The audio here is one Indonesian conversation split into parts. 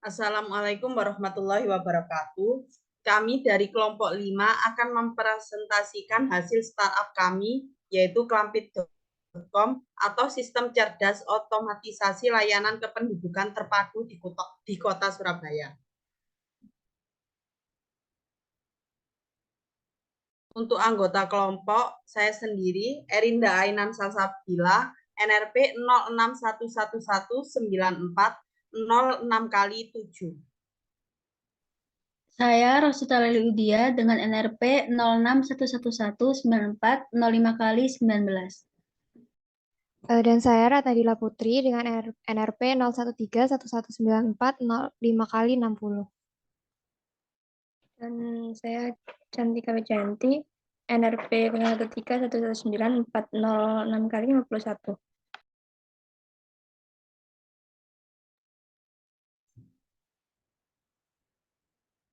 Assalamualaikum warahmatullahi wabarakatuh. Kami dari kelompok 5 akan mempresentasikan hasil startup kami, yaitu klampit.com atau sistem cerdas otomatisasi layanan kependudukan terpadu di kota Surabaya. Untuk anggota kelompok, saya sendiri, Erinda Ainan Salsabila, NRP 06119406 kali 7. Saya Rosita Leliudia dengan NRP 0611194005 kali 19. Dan saya Ratnadila Putri dengan NRP 0131194005 kali 60. Dan saya Cantika Wijayanti, NRP 0131194006 kali 51.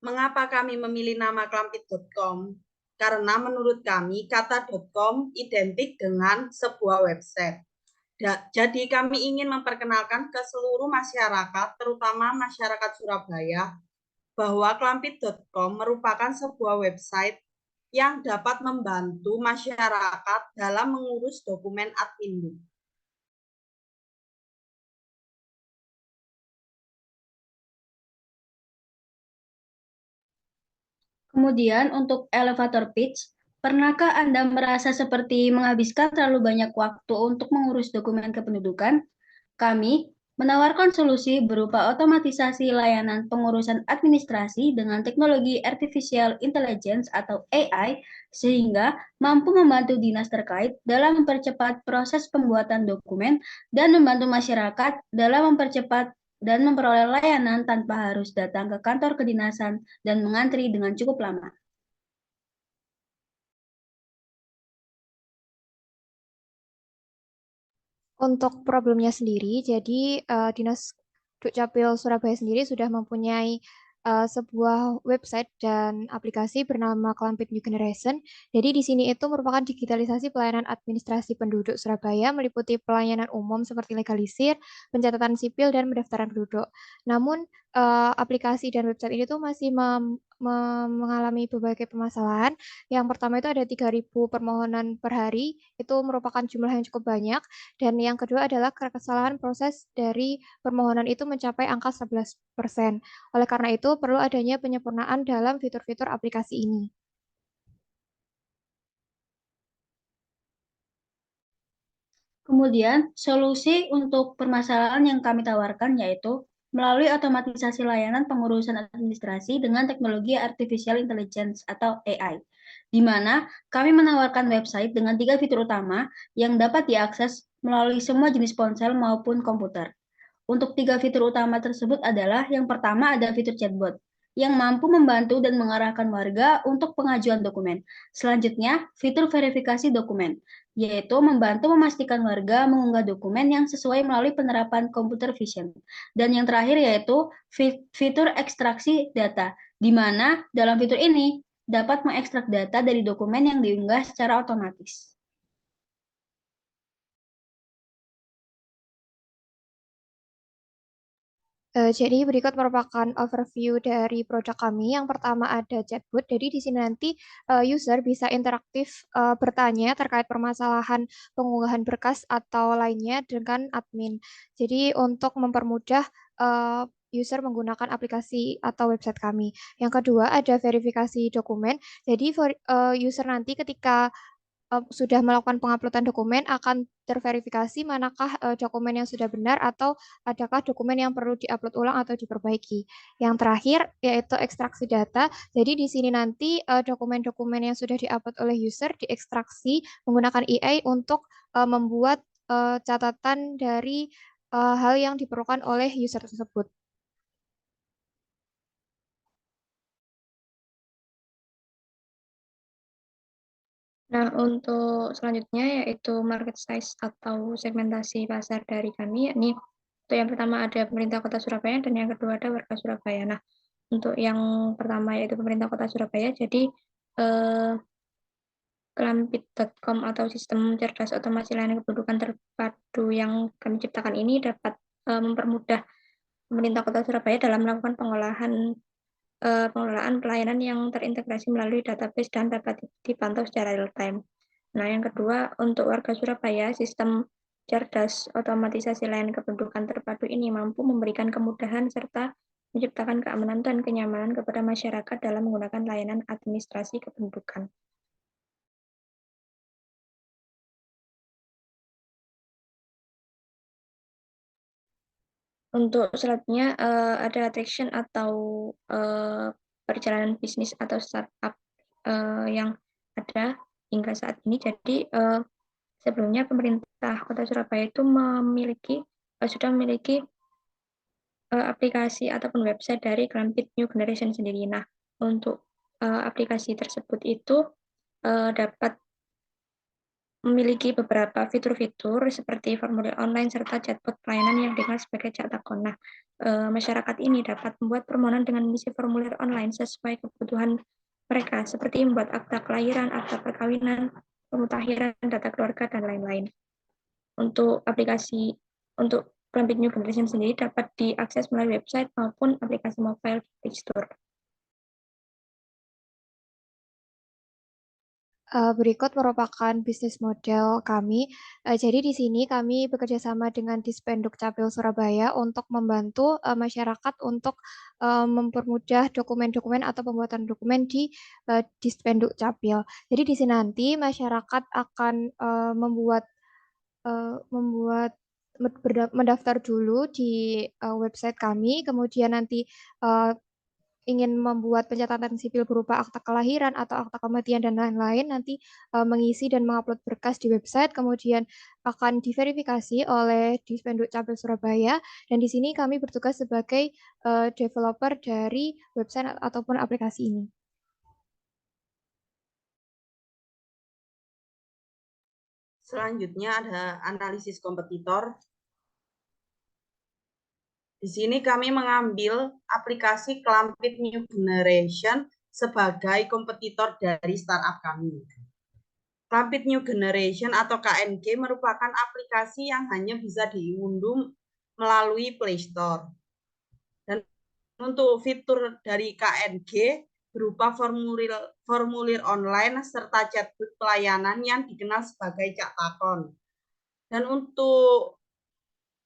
Mengapa kami memilih nama klampit.com? Karena menurut kami kata .com identik dengan sebuah website. Jadi kami ingin memperkenalkan ke seluruh masyarakat, terutama masyarakat Surabaya, bahwa klampit.com merupakan sebuah website yang dapat membantu masyarakat dalam mengurus dokumen Admindu. Kemudian untuk elevator pitch, pernahkah Anda merasa seperti menghabiskan terlalu banyak waktu untuk mengurus dokumen kependudukan? Kami menawarkan solusi berupa otomatisasi layanan pengurusan administrasi dengan teknologi artificial intelligence atau AI sehingga mampu membantu dinas terkait dalam mempercepat proses pembuatan dokumen dan membantu masyarakat dalam mempercepat dan memperoleh layanan tanpa harus datang ke kantor kedinasan dan mengantri dengan cukup lama. Untuk problemnya sendiri, jadi Dinas Dukcapil Surabaya sendiri sudah mempunyai sebuah website dan aplikasi bernama Klampit New Generation. Jadi di sini itu merupakan digitalisasi pelayanan administrasi penduduk Surabaya, meliputi pelayanan umum seperti legalisir, pencatatan sipil, dan pendaftaran penduduk. Namun aplikasi dan website ini tuh masih mengalami berbagai permasalahan. Yang pertama itu ada 3.000 permohonan per hari, itu merupakan jumlah yang cukup banyak. Dan yang kedua adalah kesalahan proses dari permohonan itu mencapai angka 11%. Oleh karena itu, perlu adanya penyempurnaan dalam fitur-fitur aplikasi ini. Kemudian, solusi untuk permasalahan yang kami tawarkan yaitu melalui otomatisasi layanan pengurusan administrasi dengan teknologi artificial intelligence atau AI, di mana kami menawarkan website dengan 3 fitur utama yang dapat diakses melalui semua jenis ponsel maupun komputer. Untuk 3 fitur utama tersebut adalah yang pertama ada fitur chatbot, yang mampu membantu dan mengarahkan warga untuk pengajuan dokumen. Selanjutnya, fitur verifikasi dokumen, yaitu membantu memastikan warga mengunggah dokumen yang sesuai melalui penerapan computer vision. Dan yang terakhir yaitu fitur ekstraksi data, di mana dalam fitur ini dapat mengekstrak data dari dokumen yang diunggah secara otomatis. Jadi berikut merupakan overview dari produk kami. Yang pertama ada chatbot. Jadi di sini nanti user bisa interaktif bertanya terkait permasalahan pengunggahan berkas atau lainnya dengan admin. Jadi untuk mempermudah user menggunakan aplikasi atau website kami. Yang kedua ada verifikasi dokumen. Jadi user nanti ketika sudah melakukan penguploadan dokumen akan terverifikasi manakah dokumen yang sudah benar atau adakah dokumen yang perlu diupload ulang atau diperbaiki. Yang terakhir yaitu ekstraksi data. Jadi di sini nanti dokumen-dokumen yang sudah diupload oleh user diekstraksi menggunakan AI untuk membuat catatan dari hal yang diperlukan oleh user tersebut. Nah, untuk selanjutnya yaitu market size atau segmentasi pasar dari kami, yakni untuk yang pertama ada pemerintah kota Surabaya dan yang kedua ada warga Surabaya. Nah, untuk yang pertama yaitu pemerintah kota Surabaya, jadi klampit.com atau sistem cerdas otomasi layanan kependudukan terpadu yang kami ciptakan ini dapat mempermudah pemerintah Kota Surabaya dalam melakukan pengelolaan pelayanan yang terintegrasi melalui database dan dapat dipantau secara real time. Nah, yang kedua, untuk warga Surabaya, sistem cerdas otomatisasi layanan kependudukan terpadu ini mampu memberikan kemudahan serta menciptakan keamanan dan kenyamanan kepada masyarakat dalam menggunakan layanan administrasi kependudukan. Untuk selanjutnya ada attraction atau perjalanan bisnis atau startup yang ada hingga saat ini. Jadi sebelumnya pemerintah Kota Surabaya itu sudah memiliki aplikasi ataupun website dari Klampit New Generation sendiri. Nah, untuk aplikasi tersebut itu dapat memiliki beberapa fitur-fitur seperti formulir online serta chatbot pelayanan yang dikenal sebagai Cak Takon. Nah, masyarakat ini dapat membuat permohonan dengan mengisi formulir online sesuai kebutuhan mereka, seperti membuat akta kelahiran, akta perkawinan, pemutakhiran, data keluarga, dan lain-lain. Untuk Klampit New Generation sendiri dapat diakses melalui website maupun aplikasi mobile Play Store. Berikut merupakan bisnis model kami. Jadi di sini kami bekerja sama dengan Dispenduk Capil Surabaya untuk membantu masyarakat untuk mempermudah dokumen-dokumen atau pembuatan dokumen di Dispenduk Capil. Jadi di sini nanti masyarakat akan mendaftar dulu di website kami, kemudian nanti ingin membuat pencatatan sipil berupa akta kelahiran atau akta kematian dan lain-lain, nanti mengisi dan mengupload berkas di website, kemudian akan diverifikasi oleh Dispenduk Capil Surabaya, dan di sini kami bertugas sebagai developer dari website ataupun aplikasi ini. Selanjutnya ada analisis kompetitor. Di sini kami mengambil aplikasi Klampit New Generation sebagai kompetitor dari startup kami. Klampit New Generation atau KNG merupakan aplikasi yang hanya bisa diunduh melalui Play Store. Dan untuk fitur dari KNG berupa formulir online serta chatbot pelayanan yang dikenal sebagai Cak Takon. Dan untuk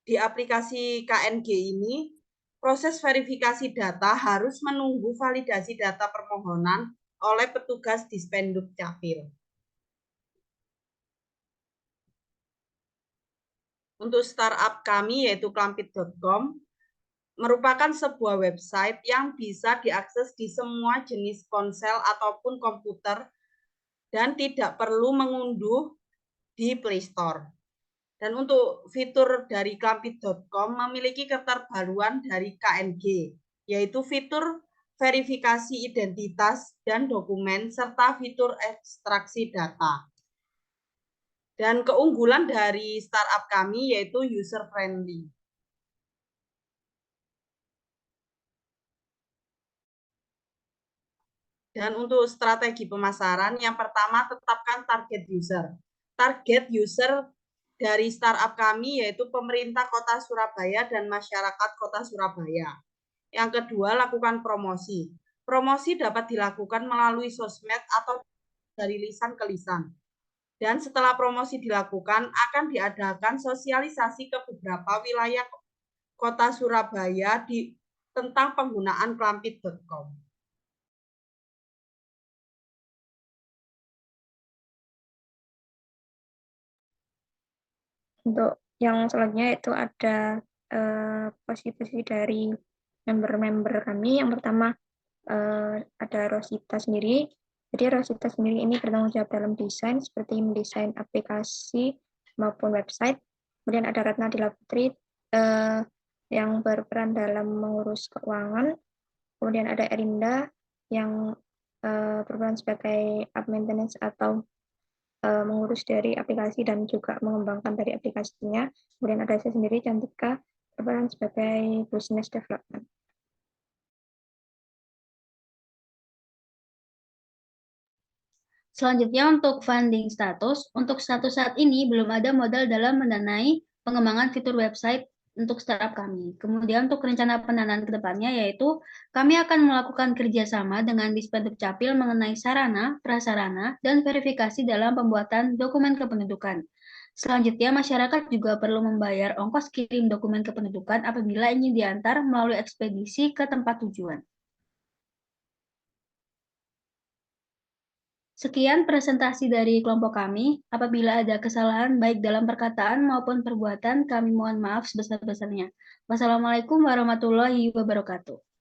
di aplikasi KNG ini, proses verifikasi data harus menunggu validasi data permohonan oleh petugas Dispenduk Capil. Untuk startup kami yaitu klampit.com, merupakan sebuah website yang bisa diakses di semua jenis ponsel ataupun komputer dan tidak perlu mengunduh di Play Store. Dan untuk fitur dari klampit.com memiliki keterbaruan dari KNG, yaitu fitur verifikasi identitas dan dokumen serta fitur ekstraksi data. Dan keunggulan dari startup kami yaitu user friendly. Dan untuk strategi pemasaran, yang pertama tetapkan target user. Target user dari startup kami yaitu pemerintah Kota Surabaya dan masyarakat Kota Surabaya. Yang kedua, lakukan promosi. Promosi dapat dilakukan melalui sosmed atau dari lisan ke lisan. Dan setelah promosi dilakukan, akan diadakan sosialisasi ke beberapa wilayah Kota Surabaya tentang penggunaan klampit.com. Untuk yang selanjutnya itu ada posisi-posisi dari member-member kami. Yang pertama ada Rosita sendiri. Jadi Rosita sendiri ini bertanggung jawab dalam desain, seperti mendesain aplikasi maupun website. Kemudian ada Ratna Dila Putri yang berperan dalam mengurus keuangan. Kemudian ada Erinda yang berperan sebagai app maintenance atau mengurus dari aplikasi dan juga mengembangkan dari aplikasinya. Kemudian ada saya sendiri, Cantika, berperan sebagai business development. Selanjutnya untuk funding status, untuk status saat ini belum ada modal dalam mendanai pengembangan fitur website untuk startup kami. Kemudian untuk rencana pendanaan ke depannya yaitu kami akan melakukan kerjasama dengan Dispenduk Capil mengenai sarana, prasarana, dan verifikasi dalam pembuatan dokumen kependudukan. Selanjutnya, masyarakat juga perlu membayar ongkos kirim dokumen kependudukan apabila ingin diantar melalui ekspedisi ke tempat tujuan. Sekian presentasi dari kelompok kami. Apabila ada kesalahan baik dalam perkataan maupun perbuatan, kami mohon maaf sebesar-besarnya. Wassalamualaikum warahmatullahi wabarakatuh.